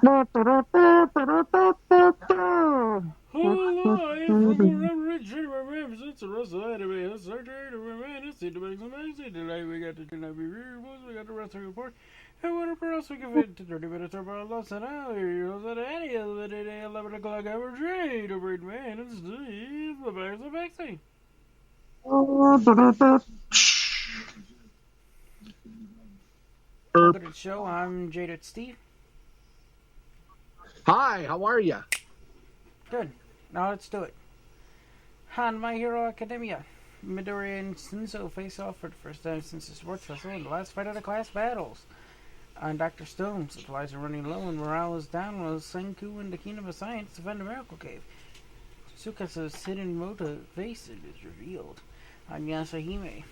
Alive from wherever it should remember since the rest of the anime has surgery to remain and see to make some amazing. Today we got the tonight reviews, we got the wrestling report, and whatever else we can fit into 30 minutes or about less than an hour. You're at any of the day 11 o'clock hour trade to read man and Steve the bags of vaccine. Welcome to the show. I'm Jaded Steve. Hi, how are you? Good. Now let's do it. On My Hero Academia, Midori and Shinzo face off for the first time since the sports festival in the last fight of the class battles. On Dr. Stone, supplies are running low and morale is down while Senku and the Kingdom of Science defend the Miracle Cave. Tsukasa's hidden motivation is revealed. On Yasahime,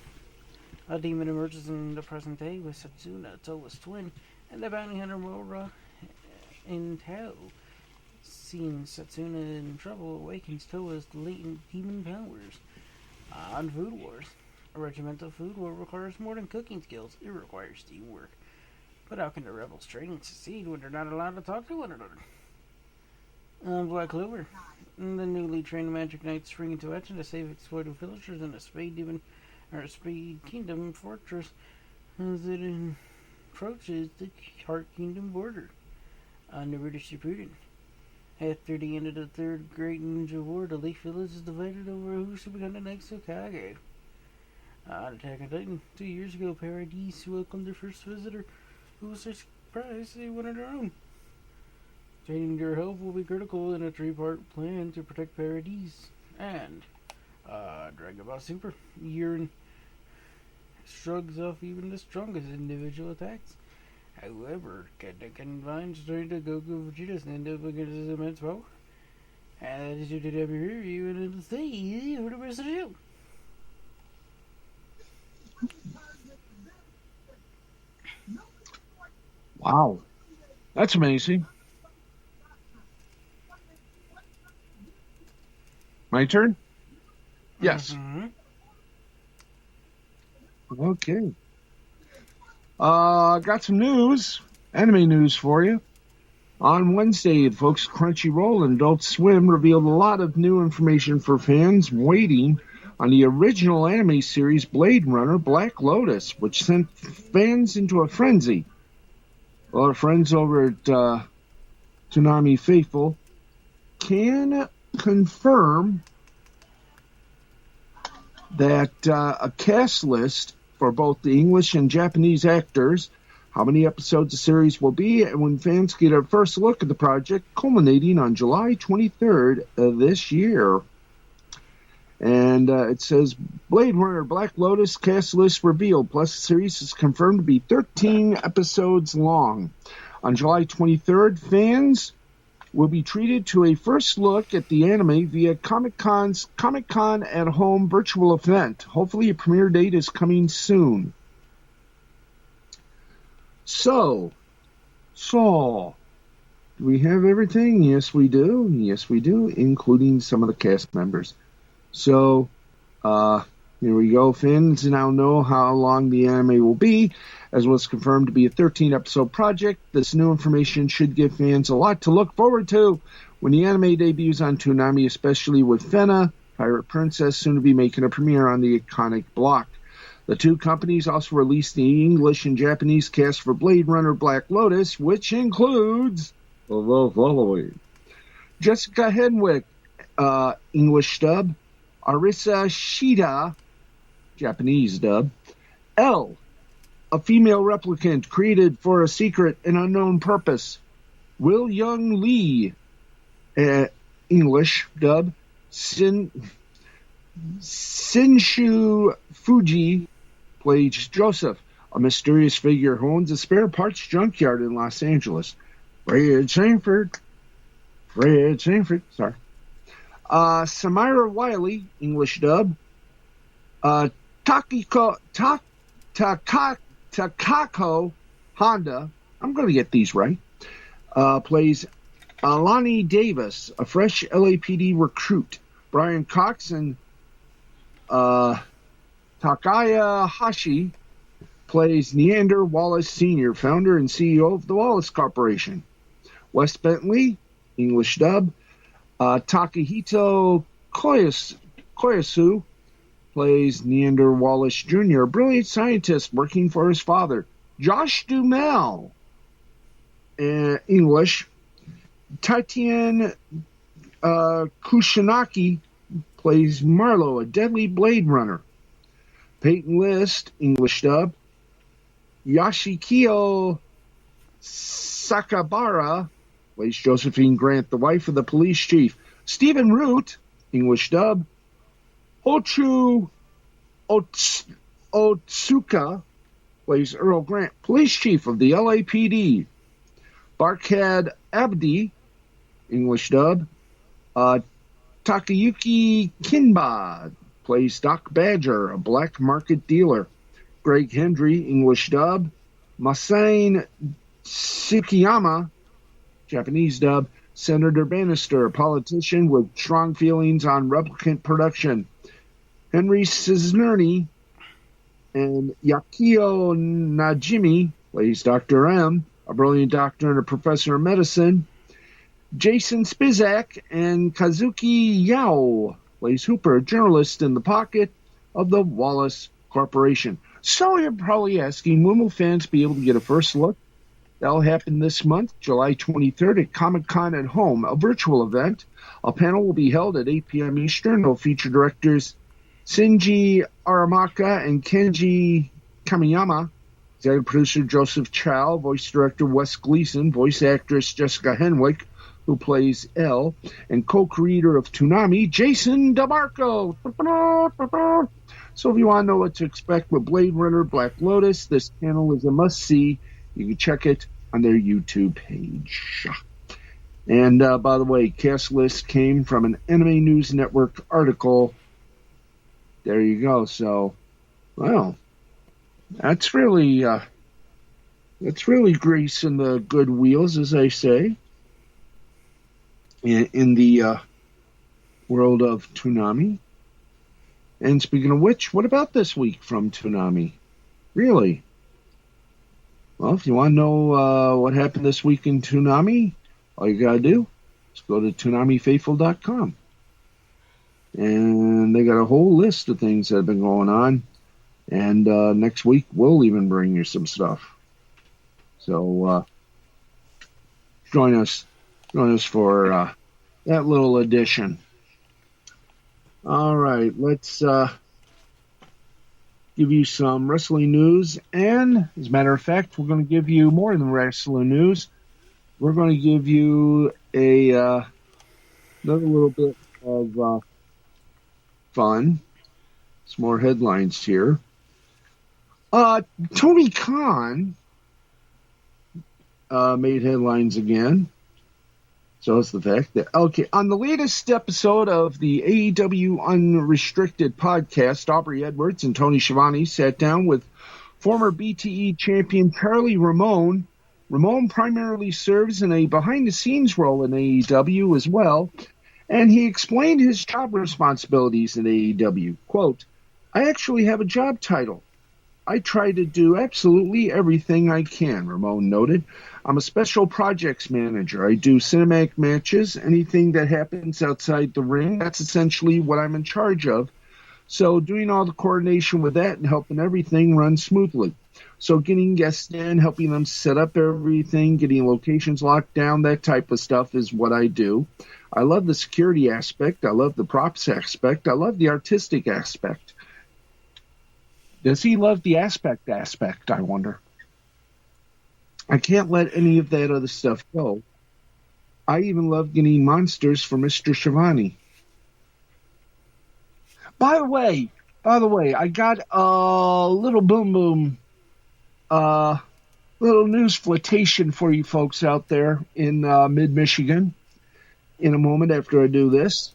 a demon emerges in the present day with Satsuna, Towa's twin, and the bounty hunter Mora in tow. Seeing Satsuna in trouble awakens Towa's latent demon powers. On Food Wars, a regimental food war requires more than cooking skills, it requires teamwork. But how can the rebels train and succeed when they're not allowed to talk to one another? On Black Clover, the newly trained magic knights spring into action to save exploited villagers in a Spade Kingdom fortress as it approaches the Heart Kingdom border. On the British Shippuden, after the end of the Third Great Ninja War, the Leaf Village is divided over who should become the next Hokage. On Attack on Titan, 2 years ago, Paradise welcomed their first visitor, who was surprised they wanted their own. Training their health will be critical in a three-part plan to protect Paradise. And Dragon Ball Super, Urine shrugs off even the strongest individual attacks. However, Kenta combines strength to Goku Vegeta's Nintendo against his immense power. And that is your DW review, and it'll stay for the rest of the show. Wow, that's amazing. My turn? Yes. Mm-hmm. Okay. Got some news, anime news for you. On Wednesday, the folks at Crunchyroll and Adult Swim revealed a lot of new information for fans waiting on the original anime series Blade Runner Black Lotus, which sent fans into a frenzy. A lot of friends over at Toonami Faithful can confirm that a cast list for both the English and Japanese actors, how many episodes the series will be, and when fans get a first look at the project, culminating on July 23rd of this year. And it says, Blade Runner Black Lotus cast list revealed, plus the series is confirmed to be 13 episodes long. On July 23rd, fans will be treated to a first look at the anime via Comic-Con's Comic-Con at Home virtual event. Hopefully a premiere date is coming soon. So, do we have everything? Yes, we do. Yes, we do, including some of the cast members. So, here we go. Fans now know how long the anime will be, as was confirmed to be a 13-episode project. This new information should give fans a lot to look forward to when the anime debuts on Toonami, especially with Fena, Pirate Princess, soon to be making a premiere on the iconic block. The two companies also released the English and Japanese cast for Blade Runner Black Lotus, which includes the following: Jessica Henwick, English dub; Arisa Shida, Japanese dub; L, a female replicant created for a secret and unknown purpose; Will Young Lee, English dub; Shinshu Fuji plays Joseph, a mysterious figure who owns a spare parts junkyard in Los Angeles. Fred Sanford, sorry. Samira Wiley, English dub; Takako Honda, I'm going to get these right, plays Alani Davis, a fresh LAPD recruit. Brian Cox and Takaya Hashi plays Neander Wallace Sr., founder and CEO of the Wallace Corporation. Wes Bentley, English dub. Takahito Koyasu plays Neander Wallace Jr., a brilliant scientist working for his father. Josh Duhamel, English. Tatian Kushinaki plays Marlowe, a deadly Blade Runner. Peyton List, English dub. Yashikio Sakabara plays Josephine Grant, the wife of the police chief. Stephen Root, English dub. Hochu Otsuka plays Earl Grant, police chief of the LAPD. Barkhad Abdi, English dub. Takayuki Kinba plays Doc Badger, a black market dealer. Greg Hendry, English dub. Masain Tsukiyama, Japanese dub. Senator Bannister, a politician with strong feelings on replicant production. Henry Cisnerny and Yakio Najimi plays Dr. M, a brilliant doctor and a professor of medicine. Jason Spizak and Kazuki Yao plays Hooper, a journalist in the pocket of the Wallace Corporation. So you're probably asking, when will fans be able to get a first look? That'll happen this month, July 23rd at Comic-Con at Home, a virtual event. A panel will be held at 8 p.m. Eastern. It'll feature directors Shinji Aramaka and Kenji Kamiyama, executive producer Joseph Chow, voice director Wes Gleason, voice actress Jessica Henwick, who plays Elle, and co-creator of Toonami, Jason DeMarco. So if you want to know what to expect with Blade Runner Black Lotus, this panel is a must-see. You can check it on their YouTube page. And by the way, cast list came from an Anime News Network article. There you go. So, well, that's really greasing the good wheels, as I say, in the world of Toonami. And speaking of which, what about this week from Toonami? Really? Well, if you want to know what happened this week in Toonami, all you got to do is go to ToonamiFaithful.com. And they got a whole list of things that have been going on. And next week, we'll even bring you some stuff. So join us for that little addition. All right, let's give you some wrestling news. And as a matter of fact, we're going to give you more than wrestling news. We're going to give you another little bit of fun. Some more headlines here. Tony Khan made headlines again. So it's the fact that, okay, on the latest episode of the AEW Unrestricted podcast, Aubrey Edwards and Tony Schiavone sat down with former BTE champion Charlie Ramone. Ramone primarily serves in a behind-the-scenes role in AEW as well, and he explained his job responsibilities in AEW. Quote, "I actually have a job title. I try to do absolutely everything I can," Ramone noted. "I'm a special projects manager. I do cinematic matches, anything that happens outside the ring. That's essentially what I'm in charge of. So doing all the coordination with that and helping everything run smoothly. So getting guests in, helping them set up everything, getting locations locked down, that type of stuff is what I do. I love the security aspect. I love the props aspect. I love the artistic aspect." Does he love the aspect, I wonder? I can't let any of that other stuff go. I even love getting monsters for Mr. Schiavone. By the way, I got a little little news flotation for you folks out there in mid-Michigan in a moment after I do this.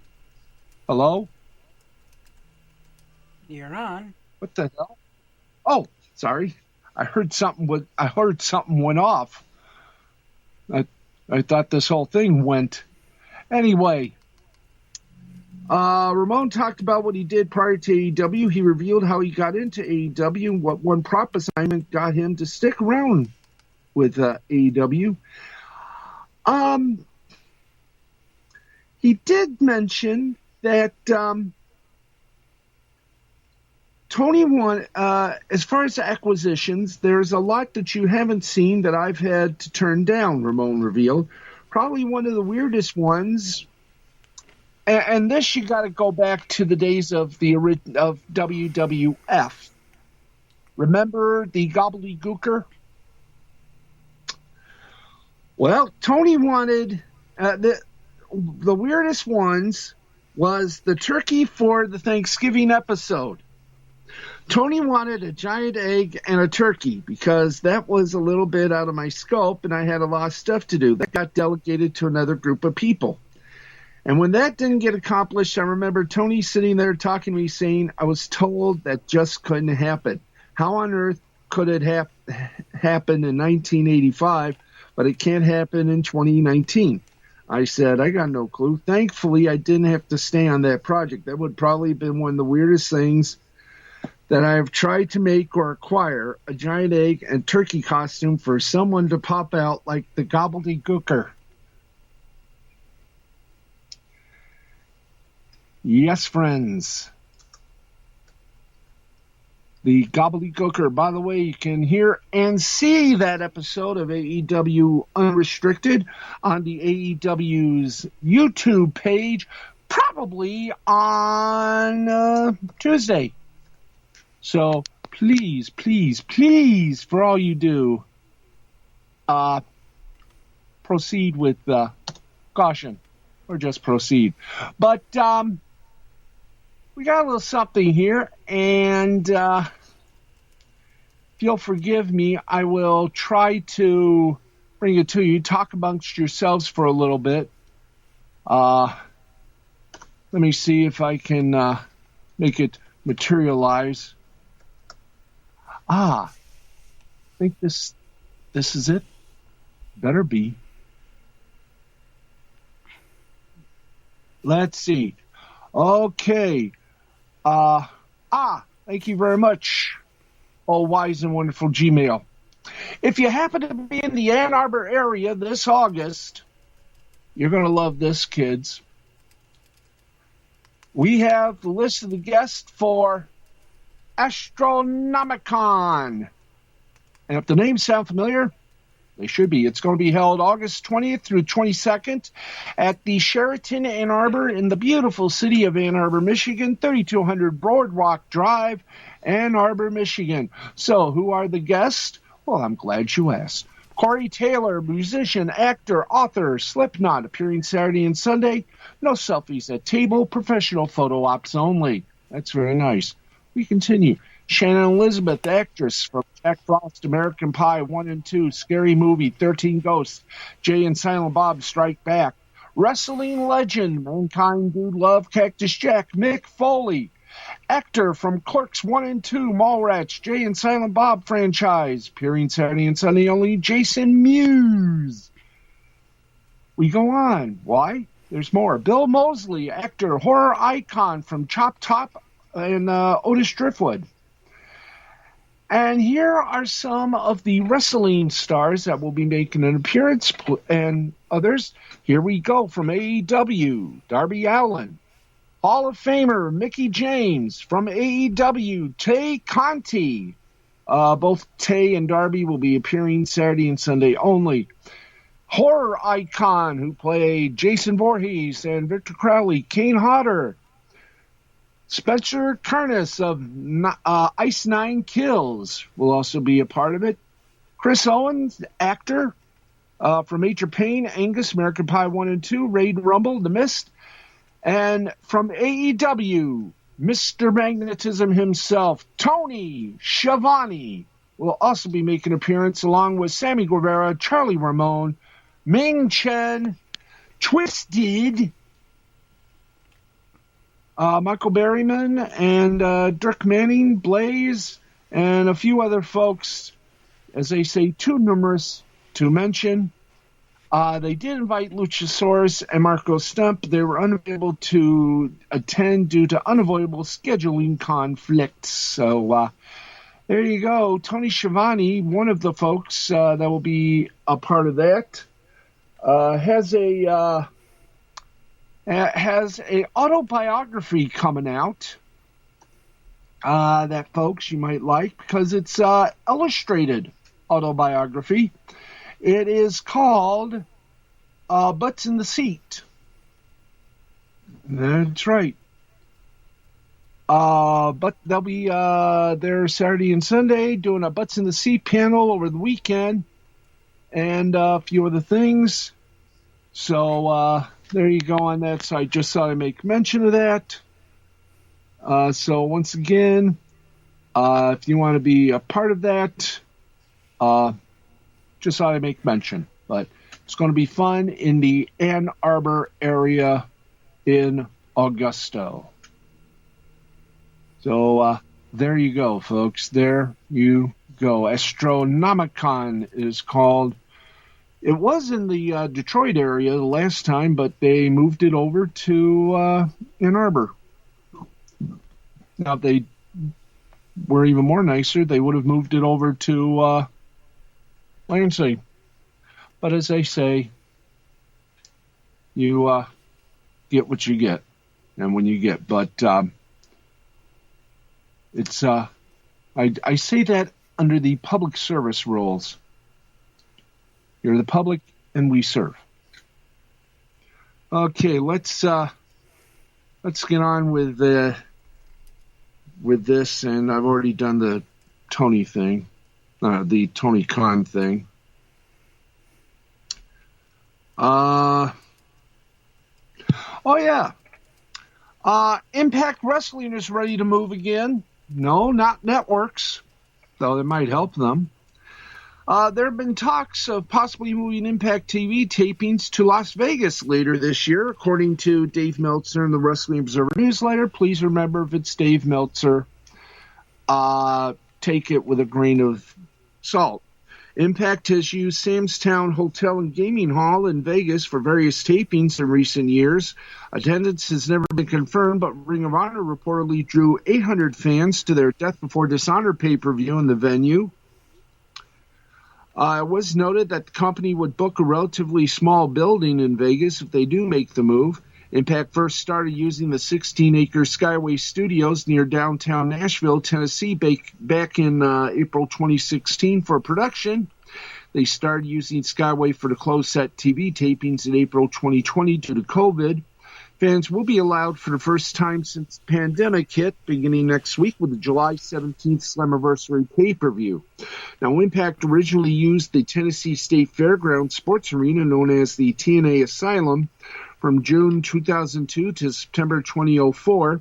Hello? You're on. What the hell? Oh, sorry. I heard something went off. I thought this whole thing went. Anyway, Ramone talked about what he did prior to AEW. He revealed how he got into AEW and what one prop assignment got him to stick around with AEW. He did mention that Tony won, as far as acquisitions, there's a lot that you haven't seen that I've had to turn down, Ramon revealed. Probably one of the weirdest ones, and this you got to go back to the days of WWF. Remember the gobbledygooker? Well, Tony wanted the weirdest ones was the turkey for the Thanksgiving episode. Tony wanted a giant egg and a turkey because that was a little bit out of my scope and I had a lot of stuff to do. That got delegated to another group of people. And when that didn't get accomplished, I remember Tony sitting there talking to me saying, I was told that just couldn't happen. How on earth could it happen in 1985, but it can't happen in 2019? I said, I got no clue. Thankfully, I didn't have to stay on that project. That would probably have been one of the weirdest things that I have tried to make or acquire, a giant egg and turkey costume for someone to pop out like the gobbledygooker. Yes, friends. The gobbledygooker. By the way, you can hear and see that episode of AEW Unrestricted on the AEW's YouTube page, probably on Tuesday. So please, please, please, for all you do, proceed with caution, or just proceed. But we got a little something here, and if you'll forgive me, I will try to bring it to you. Talk amongst yourselves for a little bit. Let me see if I can make it materialize. I think this is it. Better be. Let's see. Okay. Thank you very much, oh wise and wonderful Gmail. If you happen to be in the Ann Arbor area this August, you're going to love this, kids. We have the list of the guests for Astronomicon. And if the names sound familiar, they should be. It's going to be held August 20th through 22nd at the Sheraton Ann Arbor in the beautiful city of Ann Arbor, Michigan, 3200 Boardwalk Drive, Ann Arbor, Michigan. So who are the guests? Well, I'm glad you asked. Corey Taylor, musician, actor, author, Slipknot, appearing Saturday and Sunday. No selfies at table, professional photo ops only. That's very nice. We continue. Shannon Elizabeth, actress from Jack Frost, American Pie 1 and 2, Scary Movie, 13 Ghosts, Jay and Silent Bob Strike Back. Wrestling legend, Mankind, Dude Love, Cactus Jack, Mick Foley. Actor from Clerks 1 and 2, Mallrats, Jay and Silent Bob franchise, appearing Saturday and Sunday only, Jason Mewes. We go on. Why? There's more. Bill Moseley, actor, horror icon from Chop Top and Otis Driftwood. And here are some of the wrestling stars that will be making an appearance and others. Here we go from AEW, Darby Allin. Hall of Famer Mickie James from AEW, Tay Conti. Both Tay and Darby will be appearing Saturday and Sunday only. Horror icon who played Jason Voorhees and Victor Crowley, Kane Hodder. Spencer Karnas of Ice Nine Kills will also be a part of it. Chris Owens, actor from Major Payne, Angus, American Pie 1 and 2, Raid Rumble, The Mist. And from AEW, Mr. Magnetism himself, Tony Schiavone, will also be making an appearance along with Sammy Guevara, Charlie Ramone, Ming Chen, Twisted, Michael Berryman, and Dirk Manning, Blaze, and a few other folks, as they say, too numerous to mention. They did invite Luchasaurus and Marco Stunt, but they were unable to attend due to unavoidable scheduling conflicts. So there you go. Tony Schiavone, one of the folks that will be a part of that. has a autobiography coming out that folks you might like because it's illustrated autobiography. It is called Butts in the Seat. That's right. But they'll be there Saturday and Sunday doing a Butts in the Seat panel over the weekend and a few other things. So there you go on that. So I just thought I'd make mention of that. So once again, if you want to be a part of that, just thought I'd make mention. But it's going to be fun in the Ann Arbor area in Augusto. So there you go, folks. There you go. Astronomicon is called. It was in the Detroit area the last time, but they moved it over to Ann Arbor. Now, if they were even more nicer, they would have moved it over to Lansing. But as they say, you get what you get, and when you get. But it's I say that under the public service rules. You're the public, and we serve. Okay, let's get on with this, and I've already done the Tony thing, the Tony Khan thing. Oh yeah. Impact Wrestling is ready to move again. No, not networks, though it might help them. There have been talks of possibly moving Impact TV tapings to Las Vegas later this year, according to Dave Meltzer in the Wrestling Observer newsletter. Please remember, if it's Dave Meltzer, take it with a grain of salt. Impact has used Sam's Town Hotel and Gaming Hall in Vegas for various tapings in recent years. Attendance has never been confirmed, but Ring of Honor reportedly drew 800 fans to their Death Before Dishonor pay-per-view in the venue. It was noted that the company would book a relatively small building in Vegas if they do make the move. Impact first started using the 16-acre Skyway Studios near downtown Nashville, Tennessee, back in April 2016 for production. They started using Skyway for the closed-set TV tapings in April 2020 due to COVID. Fans will be allowed for the first time since the pandemic hit, beginning next week with the July 17th Slammiversary pay-per-view. Now, Impact originally used the Tennessee State Fairgrounds sports arena known as the TNA Asylum from June 2002 to September 2004.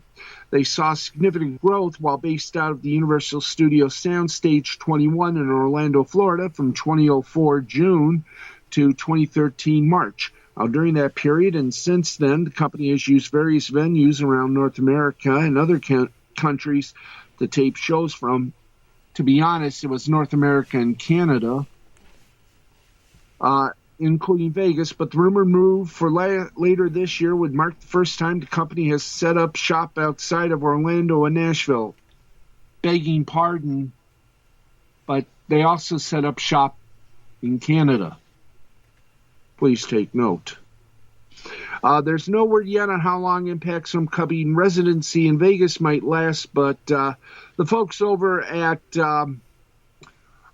They saw significant growth while based out of the Universal Studios Soundstage 21 in Orlando, Florida from 2004 June to 2013 March. During that period and since then, the company has used various venues around North America and other countries to tape shows from. To be honest, it was North America and Canada, including Vegas, but the rumored move for later this year would mark the first time the company has set up shop outside of Orlando and Nashville. Begging pardon, but they also set up shop in Canada. Please take note. There's no word yet on how long Impact's upcoming residency in Vegas might last, but the folks over at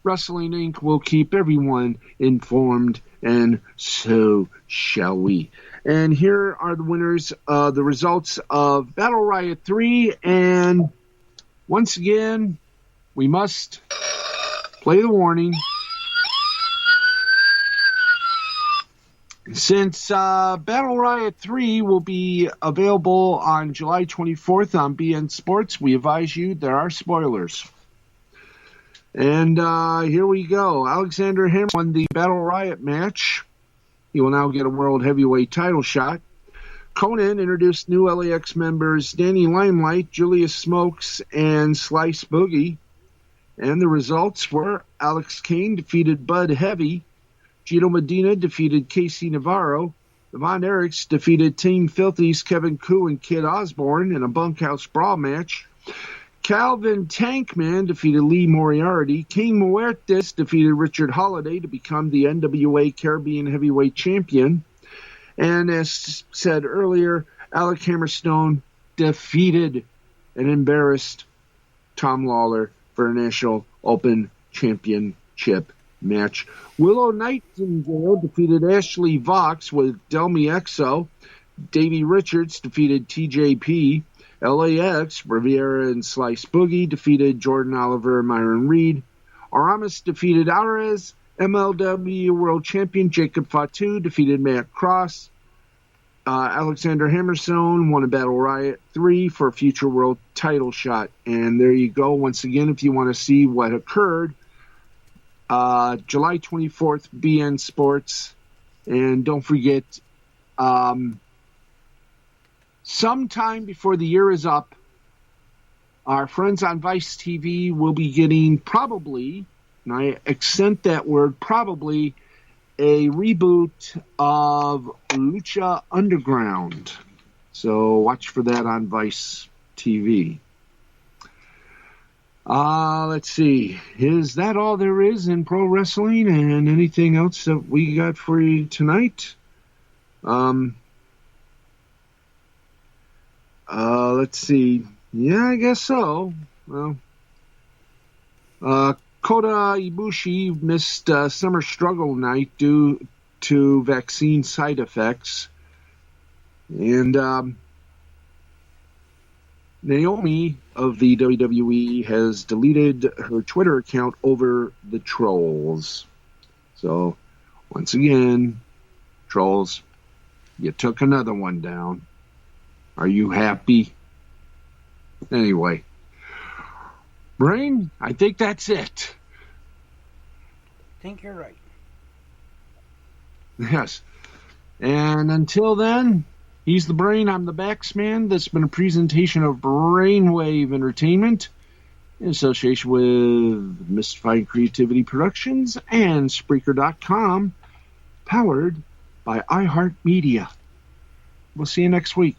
Wrestling Inc. will keep everyone informed, and so shall we. And here are the winners, the results of Battle Riot 3, and once again, we must play the warning. Since Battle Riot 3 will be available on July 24th on BN Sports, we advise you there are spoilers. And here we go. Alexander Hammer won the Battle Riot match. He will now get a World Heavyweight title shot. Conan introduced new LAX members Danny Limelight, Julius Smokes, and Slice Boogie. And the results were Alex Kane defeated Bud Heavy. Gino Medina defeated Casey Navarro. The Von Erichs defeated Team Filthy's Kevin Koo and Kid Osborne in a bunkhouse brawl match. Calvin Tankman defeated Lee Moriarty. King Muertes defeated Richard Holiday to become the NWA Caribbean Heavyweight Champion. And as said earlier, Alec Hammerstone defeated and embarrassed Tom Lawler for a National Open Championship match. Willow Nightingale defeated Ashley Vox with Delmi Exo. Davey Richards defeated TJP. LAX, Riviera and Slice Boogie defeated Jordan Oliver and Myron Reed. Aramis defeated Ares. MLW World Champion Jacob Fatu defeated Matt Cross. Alexander Hammerstone won a Battle Riot 3 for a future world title shot. And there you go. Once again, if you want to see what occurred, July 24th, BN Sports. And don't forget, sometime before the year is up, our friends on Vice TV will be getting probably, and I accent that word, probably, a reboot of Lucha Underground. So watch for that on Vice TV. Let's see. Is that all there is in pro wrestling and anything else that we got for you tonight? Let's see. Yeah, I guess so. Well, Kota Ibushi missed Summer Struggle night due to vaccine side effects. And Naomi of the WWE has deleted her Twitter account over the trolls. So, once again, trolls, you took another one down. Are you happy? Anyway, Brain, I think that's it. I think you're right. Yes. And until then, he's the Brain, I'm the Baxman. That's been a presentation of Brainwave Entertainment in association with Mystified Creativity Productions and Spreaker.com, powered by iHeartMedia. We'll see you next week.